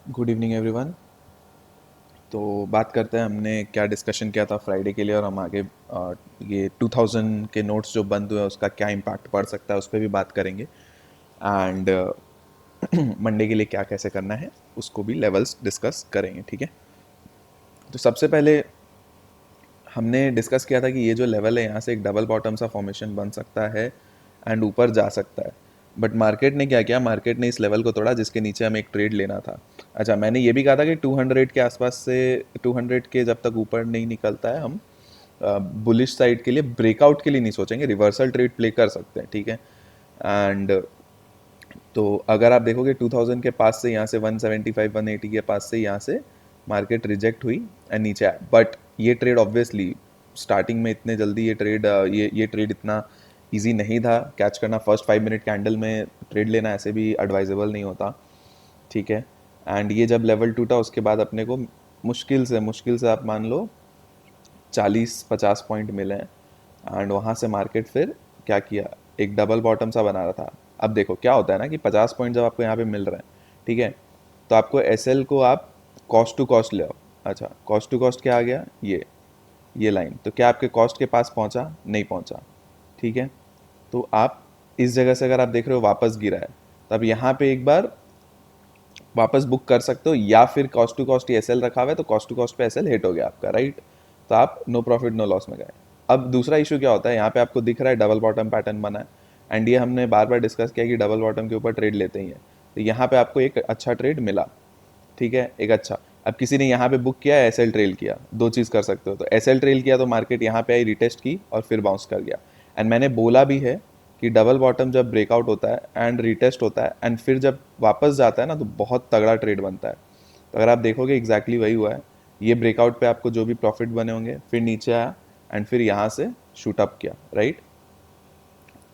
Good evening everyone. तो बात करते हैं हमने क्या डिस्कशन किया था फ्राइडे के लिए और हम आगे ये 2000 के नोट्स जो बंद हुए उसका क्या इम्पैक्ट पड़ सकता है उस पर भी बात करेंगे। एंड मंडे के लिए क्या कैसे करना है उसको भी लेवल्स डिस्कस करेंगे, ठीक है। तो सबसे पहले हमने डिस्कस किया था कि ये जो लेवल है यहाँ से एक डबल बॉटम सा फॉर्मेशन बन सकता है एंड ऊपर जा सकता है। बट मार्केट ने क्या किया, मार्केट ने इस लेवल को तोड़ा जिसके नीचे हमें एक ट्रेड लेना था। अच्छा, मैंने ये भी कहा था कि 200 के आसपास से 200 के जब तक ऊपर नहीं निकलता है हम बुलिश साइड के लिए ब्रेकआउट के लिए नहीं सोचेंगे, रिवर्सल ट्रेड प्ले कर सकते हैं, ठीक है। एंड तो अगर आप देखोगे 2000 के पास से यहाँ से 175 180 के पास से यहाँ से मार्केट रिजेक्ट हुई एंड नीचे आया। बट ये ट्रेड ऑब्वियसली स्टार्टिंग में इतने जल्दी ये ट्रेड इतना इजी नहीं था कैच करना। फर्स्ट 5 मिनट कैंडल में ट्रेड लेना ऐसे भी एडवाइजेबल नहीं होता, ठीक है। एंड ये जब लेवल टूटा उसके बाद अपने को मुश्किल से आप मान लो 40-50 पॉइंट मिले हैं। एंड वहाँ से मार्केट फिर क्या किया, एक डबल बॉटम सा बना रहा था। अब देखो क्या होता है ना कि 50 पॉइंट जब आपको यहाँ पे मिल रहे हैं, ठीक है, तो आपको एस एल को आप कॉस्ट टू कॉस्ट ले आओ। अच्छा, कॉस्ट टू कॉस्ट क्या आ गया, ये लाइन तो क्या आपके कॉस्ट के पास पहुँचा, नहीं पहुँचा, ठीक है। तो आप इस जगह से अगर आप देख रहे हो वापस गिरा है, तो अब यहाँ पे एक बार वापस बुक कर सकते हो, या फिर cost to cost S L रखा हुआ है तो कॉस्ट टू कॉस्ट पे एस एल हिट हो गया आपका, राइट। तो आप नो प्रॉफिट नो लॉस में गए। अब दूसरा इशू क्या होता है, यहाँ पे आपको दिख रहा है डबल बॉटम पैटर्न बना है एंड ये हमने बार बार डिस्कस किया कि डबल बॉटम के ऊपर ट्रेड लेते ही हैं। तो यहाँ पे आपको एक अच्छा ट्रेड मिला, ठीक है, एक अच्छा। अब किसी ने यहाँ पे बुक किया, एस एल ट्रेल किया, दो चीज़ कर सकते हो। तो एस एल ट्रेल किया तो मार्केट यहाँ पे आई, रिटेस्ट की और फिर बाउंस कर गया। एंड मैंने बोला भी है कि डबल बॉटम जब ब्रेकआउट होता है एंड रिटेस्ट होता है एंड फिर जब वापस जाता है ना तो बहुत तगड़ा ट्रेड बनता है। तो अगर आप देखोगे एग्जैक्टली वही हुआ है। ये ब्रेकआउट पे आपको जो भी प्रॉफिट बने होंगे फिर नीचे आया एंड फिर यहाँ से शूट अप किया, राइट।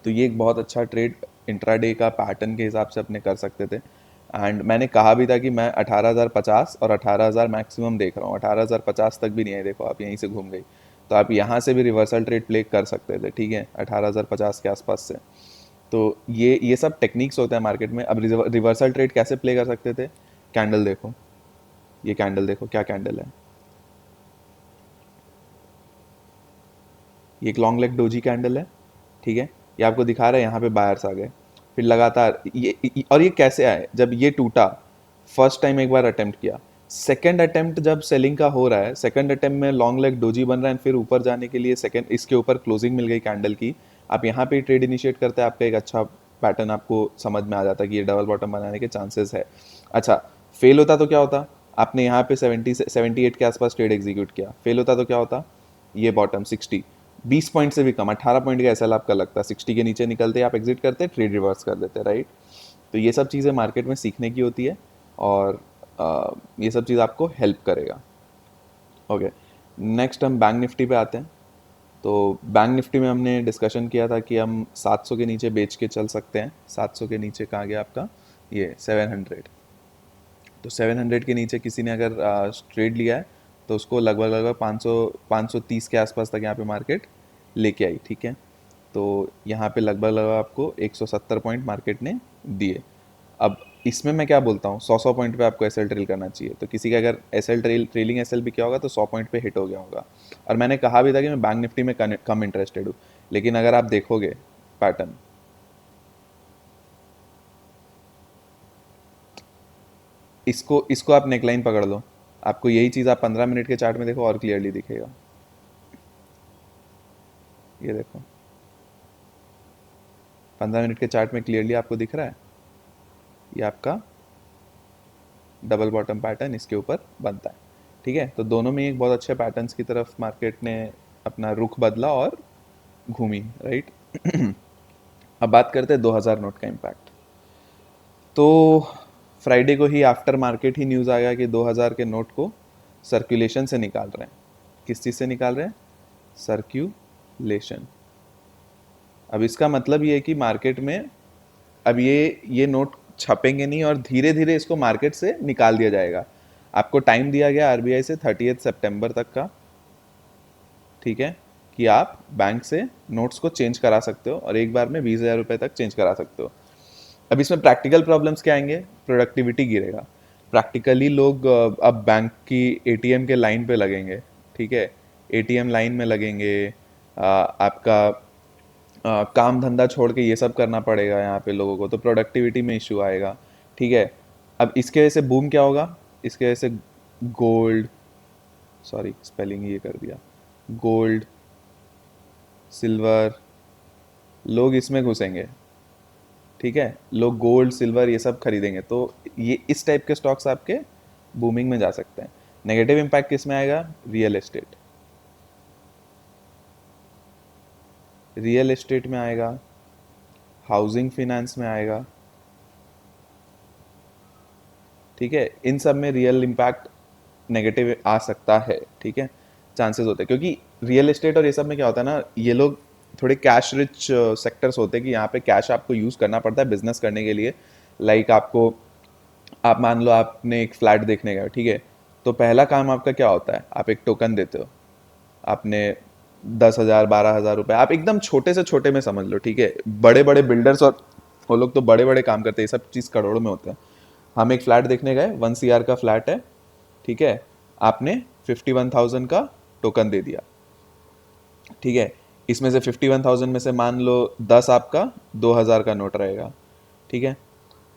तो ये एक बहुत अच्छा ट्रेड इंट्राडे का पैटर्न के हिसाब से अपने कर सकते थे। एंड मैंने कहा भी था कि मैं 18,050 और 18,000 मैक्सिमम देख रहा हूँ, 18,050 तक भी नहीं है, देखो आप यहीं से घूम गई। तो आप यहाँ से भी रिवर्सल ट्रेड प्ले कर सकते थे, ठीक है, 18,050 के आसपास से। तो ये सब टेक्निक्स होते हैं मार्केट में। अब रिवर्सल ट्रेड कैसे प्ले कर सकते थे, कैंडल देखो, ये कैंडल देखो क्या कैंडल है, ये एक लॉन्ग लेग डोजी कैंडल है, ठीक है। ये आपको दिखा रहा है यहाँ पे बायर्स आ गए, फिर लगातार और ये कैसे आए, जब ये टूटा फर्स्ट टाइम एक बार अटेम्प्ट किया, सेकंड अटेम्प्ट जब सेलिंग का हो रहा है, सेकंड अटेम्प्ट में लॉन्ग लेग डोजी बन रहा है, फिर ऊपर जाने के लिए सेकंड इसके ऊपर क्लोजिंग मिल गई कैंडल की। आप यहाँ पे ट्रेड इनिशिएट करते हैं, आपका एक अच्छा पैटर्न आपको समझ में आ जाता है कि ये डबल बॉटम बनाने के चांसेस है। अच्छा, फेल होता तो क्या होता, आपने यहाँ पे 78 के आसपास ट्रेड एग्जीक्यूट किया, फेल होता तो क्या होता, ये बॉटम 60, 20 पॉइंट से भी कम, 18 पॉइंट का एसएल आपका लगता, 60 के नीचे निकलते आप एग्जिट करते, ट्रेड रिवर्स कर देते, राइट। तो ये सब चीज़ें मार्केट में सीखने की होती है और ये सब चीज़ आपको हेल्प करेगा। ओके, नेक्स्ट हम बैंक निफ्टी पे आते हैं। तो बैंक निफ्टी में हमने डिस्कशन किया था कि हम 700 के नीचे बेच के चल सकते हैं। 700 के नीचे कहाँ गया आपका, ये 700। तो 700 के नीचे किसी ने अगर ट्रेड लिया है तो उसको लगभग लगभग 530 के आसपास तक यहाँ पे मार्केट लेके आई, ठीक है। तो यहाँ पे लगभग लगभग आपको 170 पॉइंट मार्केट ने दिए। अब इसमें मैं क्या बोलता हूँ, 100 पॉइंट पे आपको एसएल ट्रेल करना चाहिए। तो किसी का अगर एसएल ट्रेलिंग एसएल भी क्या होगा तो 100 पॉइंट पे हिट हो गया होगा। और मैंने कहा भी था कि मैं बैंक निफ्टी में कम इंटरेस्टेड हूँ, लेकिन अगर आप देखोगे पैटर्न, इसको इसको आप नेकलाइन पकड़ लो, आपको यही चीज़ आप 15 मिनट के चार्ट में देखो और क्लियरली दिखेगा। ये देखो 15 मिनट के चार्ट में क्लियरली आपको दिख रहा है, ये आपका डबल बॉटम पैटर्न इसके ऊपर बनता है, ठीक है। तो दोनों में एक बहुत अच्छे पैटर्न्स की तरफ मार्केट ने अपना रुख बदला और घूमी, राइट। अब बात करते हैं 2000 नोट का इम्पैक्ट। तो फ्राइडे को ही आफ्टर मार्केट ही न्यूज़ आ गया कि 2000 के नोट को सर्कुलेशन से निकाल रहे हैं। किस चीज़ से निकाल रहे हैं, सर्क्यूलेशन। अब इसका मतलब ये है कि मार्केट में अब ये नोट छपेंगे नहीं और धीरे धीरे इसको मार्केट से निकाल दिया जाएगा। आपको टाइम दिया गया आरबीआई से 30 सितंबर तक का, ठीक है, कि आप बैंक से नोट्स को चेंज करा सकते हो और एक बार में 20,000 रुपये तक चेंज करा सकते हो। अब इसमें प्रैक्टिकल प्रॉब्लम्स क्या आएंगे, प्रोडक्टिविटी गिरेगा। प्रैक्टिकली लोग अब बैंक की एटीएम के लाइन पे लगेंगे, ठीक है, एटीएम लाइन में लगेंगे, आपका काम धंधा छोड़ के ये सब करना पड़ेगा यहाँ पे लोगों को, तो प्रोडक्टिविटी में इशू आएगा, ठीक है। अब इसके वजह से बूम क्या होगा, इसके वजह से गोल्ड, सॉरी स्पेलिंग ये कर दिया, गोल्ड, सिल्वर, लोग इसमें घुसेंगे, ठीक है, लोग गोल्ड सिल्वर ये सब खरीदेंगे, तो ये इस टाइप के स्टॉक्स आपके बूमिंग में जा सकते हैं। नेगेटिव इम्पैक्ट किस में आएगा, रियल एस्टेट, रियल एस्टेट में आएगा, हाउसिंग फिनेंस में आएगा, ठीक है, इन सब में रियल इम्पैक्ट नेगेटिव आ सकता है, ठीक है, चांसेस होते हैं, क्योंकि रियल एस्टेट और ये सब में क्या होता है ना, ये लोग थोड़े कैश रिच सेक्टर्स होते हैं कि यहाँ पे कैश आपको यूज़ करना पड़ता है बिजनेस करने के लिए। लाइक आपको, आप मान लो आपने एक फ्लैट देखने गए, ठीक है, तो पहला काम आपका क्या होता है, आप एक टोकन देते हो, आपने 10,000 12,000 रुपये, आप एकदम छोटे से छोटे में समझ लो, ठीक है, बड़े बड़े बिल्डर्स और वो लोग तो बड़े बड़े काम करते हैं, ये सब चीज़ करोड़ों में होते हैं। हम एक फ्लैट देखने गए, 1 CR का फ्लैट है, ठीक है, आपने 51,000 का टोकन दे दिया, ठीक है, इसमें से 51,000 में से मान लो 10 आपका 2,000 का नोट रहेगा, ठीक है,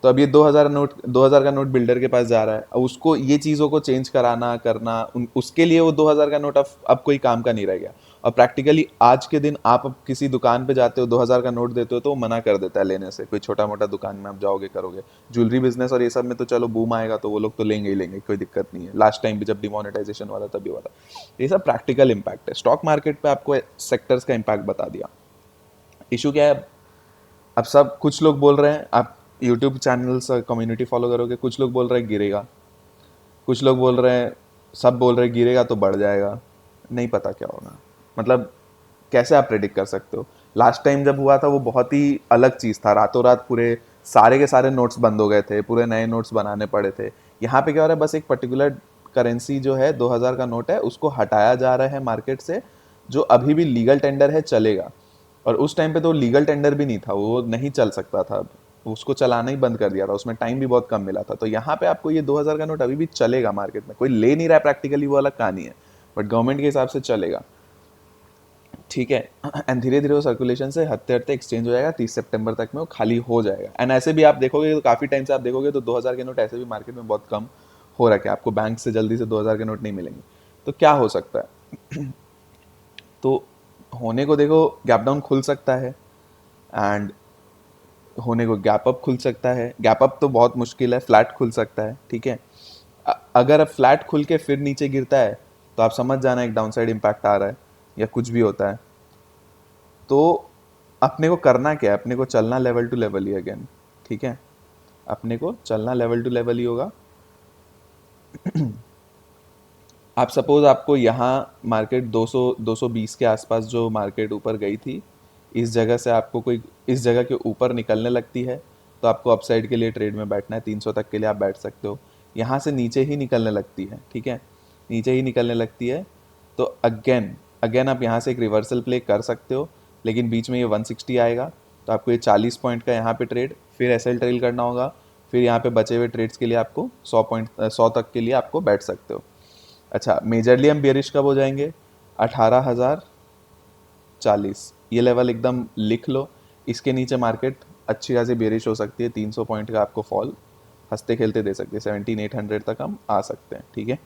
तो अब ये 2,000 का नोट बिल्डर के पास जा रहा है, अब उसको ये चीज़ों को चेंज कराना करना उसके लिए वो 2,000 का नोट अब कोई काम का नहीं रह गया। और प्रैक्टिकली आज के दिन आप अब किसी दुकान पे जाते हो, 2,000 का नोट देते हो तो वो मना कर देता है लेने से, कोई छोटा मोटा दुकान में आप जाओगे करोगे। ज्वेलरी बिजनेस और ये सब में तो चलो बूम आएगा तो वो लोग तो लेंगे ही लेंगे, कोई दिक्कत नहीं है, लास्ट टाइम भी जब डिमोनेटाइजेशन हुआ था तभी हुआ था। ये सब प्रैक्टिकल इम्पैक्ट है। स्टॉक मार्केट पे आपको सेक्टर्स का इम्पैक्ट बता दिया। इशू क्या है, अब सब कुछ लोग बोल रहे हैं, आप यूट्यूब चैनल्स कम्युनिटी फॉलो करोगे, कुछ लोग बोल रहे हैं गिरेगा, कुछ लोग बोल रहे हैं, सब बोल रहे हैं गिरेगा तो बढ़ जाएगा, नहीं पता क्या होगा, मतलब कैसे आप प्रेडिक्ट कर सकते हो। लास्ट टाइम जब हुआ था वो बहुत ही अलग चीज़ था, रातों रात पूरे सारे के सारे नोट्स बंद हो गए थे, पूरे नए नोट्स बनाने पड़े थे। यहाँ पे क्या हो रहा है, बस एक पर्टिकुलर करेंसी जो है 2,000 का नोट है उसको हटाया जा रहा है मार्केट से, जो अभी भी लीगल टेंडर है चलेगा, और उस टाइम पे तो लीगल टेंडर भी नहीं था, वो नहीं चल सकता था, उसको चलाना ही बंद कर दिया था, उसमें टाइम भी बहुत कम मिला था। तो यहाँ पे आपको ये 2,000 का नोट अभी भी चलेगा मार्केट में, कोई ले नहीं रहा है प्रैक्टिकली, वो अलग कहानी है, बट गवर्नमेंट के हिसाब से चलेगा, ठीक है। एंड धीरे धीरे वो सर्कुलेशन से हत्ते हत्ते एक्सचेंज हो जाएगा, 30 सितंबर तक में वो खाली हो जाएगा। एंड ऐसे भी आप देखोगे तो काफ़ी टाइम से आप देखोगे तो 2,000 के नोट ऐसे भी मार्केट में बहुत कम हो रहा है, आपको बैंक से जल्दी से 2,000 के नोट नहीं मिलेंगे। तो क्या हो सकता है तो होने को देखो, गैप डाउन खुल सकता है, एंड होने को गैप अप खुल सकता है। गैप अप तो बहुत मुश्किल है, फ्लैट खुल सकता है, ठीक है। अगर अब फ्लैट खुल के फिर नीचे गिरता है तो आप समझ जाना एक डाउनसाइड इम्पैक्ट आ रहा है या कुछ भी होता है। तो अपने को करना क्या है, अपने को चलना लेवल टू लेवल ही अगेन, ठीक है, अपने को चलना लेवल टू लेवल ही होगा। आप सपोज आपको यहाँ मार्केट 200 220 के आसपास जो मार्केट ऊपर गई थी, इस जगह से आपको कोई इस जगह के ऊपर निकलने लगती है तो आपको अपसाइड के लिए ट्रेड में बैठना है, 300 तक के लिए आप बैठ सकते हो। यहाँ से नीचे ही निकलने लगती है, ठीक है, नीचे ही निकलने लगती है तो अगेन अगेन आप यहाँ से एक रिवर्सल प्ले कर सकते हो, लेकिन बीच में ये 160 आएगा तो आपको ये 40 पॉइंट का यहाँ पे ट्रेड, फिर एसएल ट्रेल करना होगा, फिर यहाँ पे बचे हुए ट्रेड्स के लिए आपको 100 तक के लिए आपको बैठ सकते हो। अच्छा, मेजरली हम बेरिश कब हो जाएंगे, 18,040, ये लेवल एकदम लिख लो, इसके नीचे मार्केट अच्छी खासी बेरिश हो सकती है, 300 पॉइंट का आपको फॉल हंसते खेलते दे सकते हैं, 17,800 तक हम आ सकते हैं, ठीक है,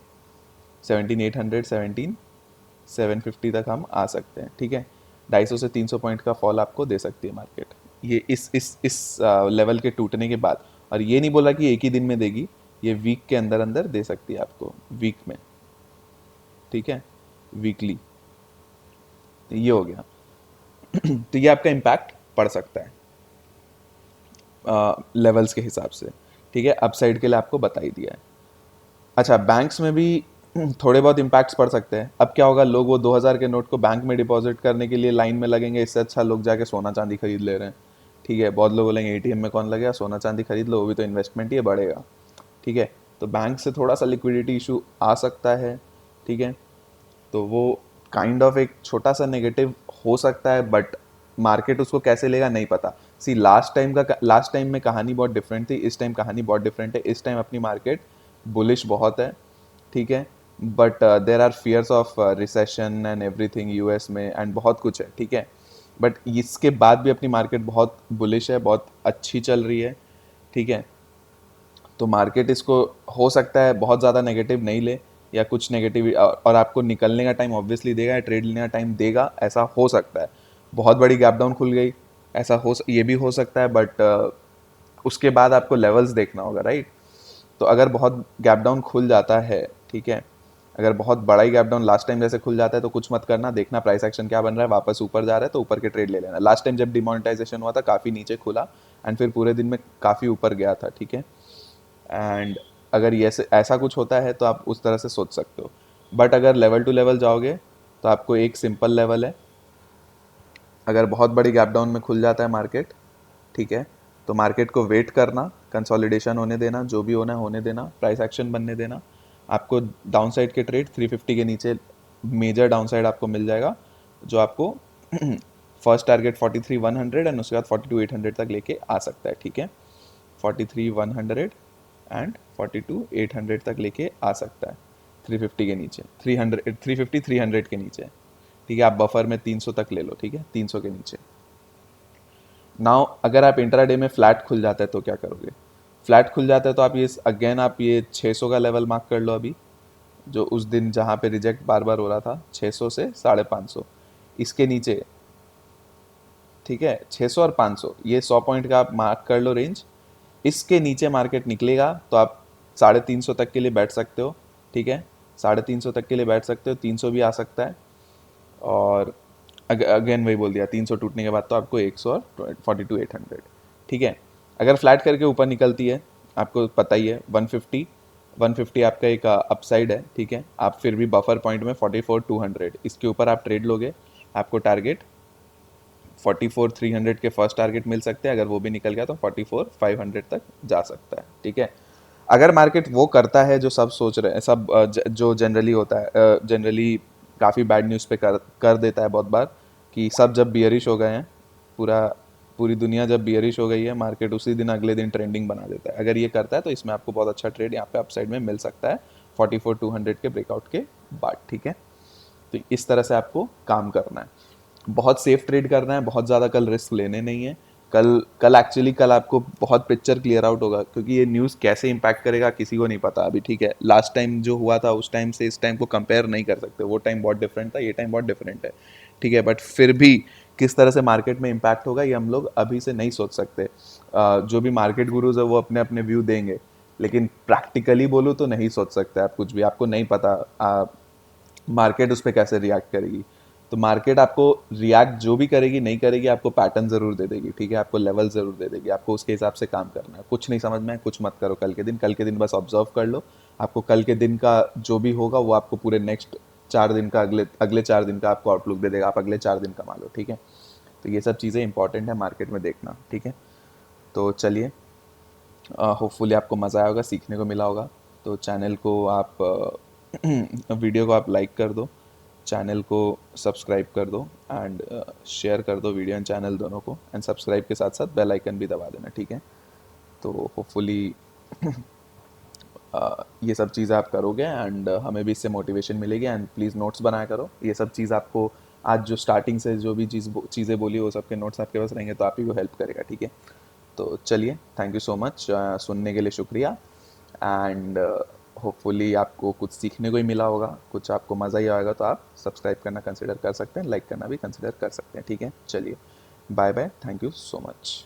17,800 17,750 तक हम आ सकते हैं, ठीक है। 250 से 300 पॉइंट का फॉल आपको दे सकती है मार्केट, ये इस लेवल के टूटने के बाद। और ये नहीं बोला कि एक ही दिन में देगी, ये वीक के अंदर अंदर दे सकती है आपको, वीक में, ठीक है, वीकली। तो ये हो गया। तो ये आपका इम्पैक्ट पड़ सकता है लेवल्स के हिसाब से, ठीक है, अपसाइड के लिए आपको बता ही दिया है। अच्छा, बैंक्स में भी थोड़े बहुत इम्पैक्ट्स पड़ सकते हैं। अब क्या होगा, लोग वो 2,000 के नोट को बैंक में डिपॉजिट करने के लिए लाइन में लगेंगे, इससे अच्छा लोग जाके सोना चांदी खरीद ले रहे हैं, ठीक है। बहुत लोग बोलेंगे एटीएम में कौन लगेगा, सोना चांदी खरीद लो, वो भी तो इन्वेस्टमेंट ही है, बढ़ेगा, ठीक है। तो बैंक से थोड़ा सा लिक्विडिटी इशू आ सकता है, ठीक है, तो वो काइंड ऑफ एक छोटा सा नेगेटिव हो सकता है, बट मार्केट उसको कैसे लेगा नहीं पता। सी लास्ट टाइम में कहानी बहुत डिफरेंट थी, इस टाइम कहानी बहुत डिफरेंट है। इस टाइम अपनी मार्केट बुलिश बहुत है, ठीक है, but there are fears of recession and everything US में एंड बहुत कुछ है, ठीक है, बट इसके बाद भी अपनी मार्केट बहुत बुलिश है, बहुत अच्छी चल रही है, ठीक है। तो मार्केट इसको हो सकता है बहुत ज़्यादा नेगेटिव नहीं ले, या कुछ नेगेटिव, और आपको निकलने का टाइम ऑब्वियसली देगा या ट्रेड लेने का टाइम देगा, ऐसा हो सकता है। बहुत बड़ी गैप डाउन खुल गई, ऐसा ये भी हो सकता है, बट उसके बाद आपको लेवल्स देखना होगा, राइट। तो अगर बहुत गैप डाउन खुल जाता है, ठीक है, अगर बहुत बड़ा ही गैप डाउन लास्ट टाइम जैसे खुल जाता है, तो कुछ मत करना, देखना प्राइस एक्शन क्या बन रहा है, वापस ऊपर जा रहा है तो ऊपर के ट्रेड ले लेना। लास्ट टाइम जब डिमोनेटाइजेशन हुआ था काफ़ी नीचे खुला एंड फिर पूरे दिन में काफ़ी ऊपर गया था, ठीक है। एंड अगर ये ऐसा कुछ होता है तो आप उस तरह से सोच सकते हो, बट अगर लेवल टू लेवल जाओगे तो आपको एक सिंपल लेवल है, अगर बहुत बड़ी गैप डाउन में खुल जाता है मार्केट, ठीक है, तो मार्केट को वेट करना, कंसोलिडेशन होने देना, जो भी होना है होने देना, प्राइस एक्शन बनने देना। आपको डाउन साइड के ट्रेड 350 के नीचे मेजर डाउन साइड आपको मिल जाएगा, जो आपको फर्स्ट टारगेट 43,100 एंड उसके बाद 42,800 तक लेके आ सकता है, ठीक है। 43,100 एंड 42,800 तक लेके आ सकता है 350 के नीचे, 300, 350, 300 के नीचे, ठीक है। आप बफर में 300 तक ले लो, ठीक है, 300 के नीचे। नाउ अगर आप इंट्राडे में फ्लैट खुल जाता है तो क्या करोगे? फ्लैट खुल जाता है तो आप ये अगेन आप ये 600 का लेवल मार्क कर लो अभी, जो उस दिन जहाँ पे रिजेक्ट बार बार हो रहा था, 600 से 550, इसके नीचे, ठीक है, 600 और 500, ये 100 पॉइंट का आप मार्क कर लो रेंज। इसके नीचे मार्केट निकलेगा तो आप 350 तक के लिए बैठ सकते हो, ठीक है, 350 तक के लिए बैठ सकते हो, 300 भी आ सकता है। और अगेन वही बोल दिया, 300 टूटने के बाद तो आपको 100 और 42,800, ठीक है। अगर फ्लैट करके ऊपर निकलती है, आपको पता ही है 150, 150 आपका एक अपसाइड है, ठीक है, आप फिर भी बफर पॉइंट में 44,200, इसके ऊपर आप ट्रेड लोगे, आपको टारगेट 44,300 के फर्स्ट टारगेट मिल सकते हैं, अगर वो भी निकल गया तो 44,500 तक जा सकता है, ठीक है। अगर मार्केट वो करता है जो सब सोच रहे हैं, सब जो जनरली होता है, जनरली काफ़ी बैड न्यूज़ पे कर देता है बहुत बार, कि सब जब बियरिश हो गए हैं, पूरा पूरी दुनिया जब बियरिश हो गई है, मार्केट उसी दिन अगले दिन ट्रेंडिंग बना देता है। अगर ये करता है तो इसमें आपको बहुत अच्छा ट्रेड यहाँ पे अपसाइड में मिल सकता है 44,200 के ब्रेकआउट के बाद, ठीक है। तो इस तरह से आपको काम करना है, बहुत सेफ ट्रेड करना है, बहुत ज़्यादा कल रिस्क लेने नहीं है। कल आपको बहुत पिक्चर क्लियर आउट होगा, क्योंकि ये न्यूज़ कैसे इम्पैक्ट करेगा किसी को नहीं पता अभी, ठीक है। लास्ट टाइम जो हुआ था उस टाइम से इस टाइम को कंपेयर नहीं कर सकते, वो टाइम बहुत डिफरेंट था, ये टाइम बहुत डिफरेंट है, ठीक है, बट फिर भी किस तरह से मार्केट में इम्पैक्ट होगा ये हम लोग अभी से नहीं सोच सकते। जो भी मार्केट गुरुज है वो अपने अपने व्यू देंगे, लेकिन प्रैक्टिकली बोलूँ तो नहीं सोच सकते आप कुछ भी, आपको नहीं पता मार्केट उस पर कैसे रिएक्ट करेगी। तो मार्केट आपको रिएक्ट जो भी करेगी नहीं करेगी, आपको पैटर्न ज़रूर दे देगी, ठीक है, आपको लेवल ज़रूर दे देगी, आपको उसके हिसाब से काम करना है। कुछ नहीं समझ में है, कुछ मत करो कल के दिन बस ऑब्जर्व कर लो, आपको कल के दिन का जो भी होगा वो आपको पूरे नेक्स्ट 4 दिन का, अगले अगले 4 दिन का आपको आउटलुक दे देगा, आप अगले 4 दिन कमा लो, ठीक है। तो ये सब चीज़ें इंपॉर्टेंट है मार्केट में देखना, ठीक है। तो चलिए, होपफुली आपको मज़ा आया होगा, सीखने को मिला होगा। तो चैनल को आप वीडियो को आप लाइक कर दो, चैनल को सब्सक्राइब कर दो एंड शेयर कर दो वीडियो एंड चैनल दोनों को, एंड सब्सक्राइब के साथ साथ बेल आइकन भी दबा देना, ठीक है। तो होपफुली ये सब चीज़ें आप करोगे एंड हमें भी इससे मोटिवेशन मिलेगी, एंड प्लीज़ नोट्स बनाया करो। ये सब चीज़ आपको आज जो स्टार्टिंग से जो भी चीज़ें बोली वो सबके नोट्स आपके पास रहेंगे तो आप ही को हेल्प करेगा, ठीक है। तो चलिए, थैंक यू सो मच, सुनने के लिए शुक्रिया, एंड होपफुली आपको कुछ सीखने को ही मिला होगा, कुछ आपको मज़ा ही आएगा, तो आप सब्सक्राइब करना कंसिडर कर सकते हैं, लाइक करना भी कंसिडर कर सकते हैं, ठीक है। चलिए, bye bye, thank you so much.